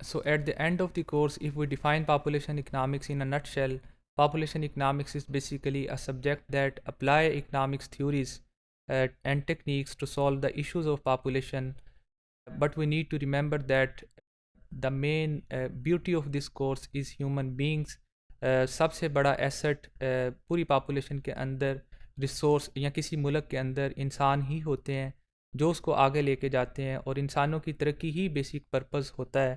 So at the end of the course, if we define population economics in a nutshell, population economics is basically a subject that apply economics theories and techniques to solve the issues of population. But we need to remember that the main beauty of this course is human beings. سب سے بڑا asset پوری population کے اندر resource یا کسی ملک کے اندر انسان ہی ہوتے ہیں جو اس کو آگے لے کے جاتے ہیں، اور انسانوں کی ترقی ہی بیسک پرپز ہوتا ہے۔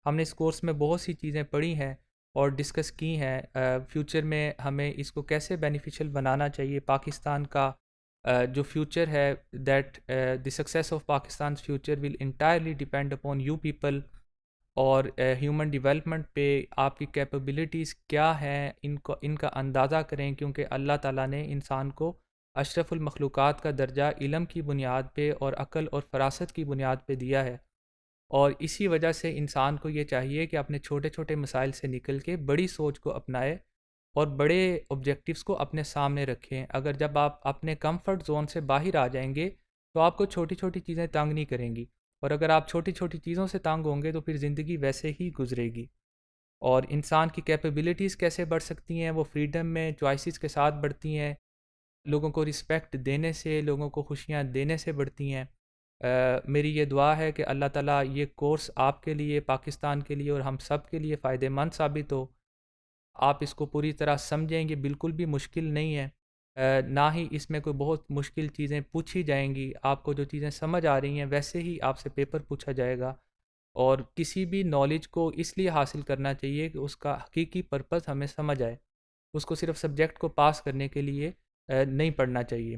ہم نے اس کورس میں بہت سی چیزیں پڑھی ہیں اور ڈسکس کی ہیں۔ فیوچر میں ہمیں اس کو کیسے بینیفیشل بنانا چاہیے، پاکستان کا جو فیوچر ہے، that the success of Pakistan future will entirely depend upon you people, اور ہیومن ڈیولپمنٹ پہ آپ کی کیپیبلٹیز کیا ہیں، ان کا اندازہ کریں، کیونکہ اللہ تعالیٰ نے انسان کو اشرف المخلوقات کا درجہ علم کی بنیاد پہ اور عقل اور فراست کی بنیاد پہ دیا ہے، اور اسی وجہ سے انسان کو یہ چاہیے کہ اپنے چھوٹے چھوٹے مسائل سے نکل کے بڑی سوچ کو اپنائے اور بڑے آبجیکٹیوز کو اپنے سامنے رکھیں۔ اگر جب آپ اپنے کمفرٹ زون سے باہر آ جائیں گے تو آپ کو چھوٹی چھوٹی چیزیں تنگ نہیں کریں گی، اور اگر آپ چھوٹی چھوٹی چیزوں سے تنگ ہوں گے تو پھر زندگی ویسے ہی گزرے گی۔ اور انسان کی کیپیبلٹیز کیسے بڑھ سکتی ہیں؟ وہ فریڈم میں چوائسیز کے ساتھ بڑھتی ہیں، لوگوں کو رسپیکٹ دینے سے، لوگوں کو خوشیاں دینے سے بڑھتی ہیں۔ میری یہ دعا ہے کہ اللہ تعالیٰ یہ کورس آپ کے لیے، پاکستان کے لیے اور ہم سب کے لیے فائدہ مند ثابت ہو۔ آپ اس کو پوری طرح سمجھیں گے، بالکل بھی مشکل نہیں ہے، نہ ہی اس میں کوئی بہت مشکل چیزیں پوچھی جائیں گی۔ آپ کو جو چیزیں سمجھ آ رہی ہیں ویسے ہی آپ سے پیپر پوچھا جائے گا، اور کسی بھی نالج کو اس لیے حاصل کرنا چاہیے کہ اس کا حقیقی پرپز ہمیں سمجھ آئے، اس کو صرف سبجیکٹ کو پاس کرنے کے لیے نہیں پڑھنا چاہیے۔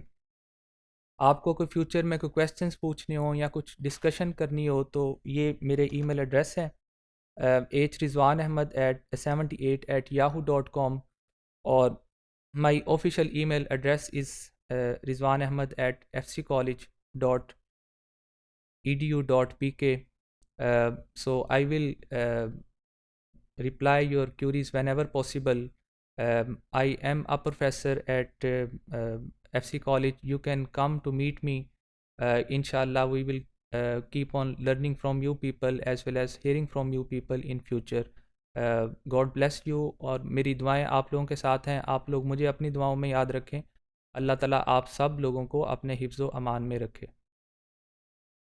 آپ کو کوئی فیوچر میں کوئی کویسچنس پوچھنے ہوں یا کچھ ڈسکشن کرنی ہو تو یہ میرے ای میل ایڈریس ہے hrezwanahmad@78@yahoo.com، اور my official email address is rizwanahmad@fccollege.edu.pk. So I will reply your queries whenever possible. I am a professor at FC College. You can come to meet me. Inshallah, we will keep on learning from you people as well as hearing from you people in future. God bless you، اور میری دعائیں آپ لوگوں کے ساتھ ہیں۔ آپ لوگ مجھے اپنی دعاؤں میں یاد رکھیں۔ اللہ تعالیٰ آپ سب لوگوں کو اپنے حفظ و امان میں رکھے۔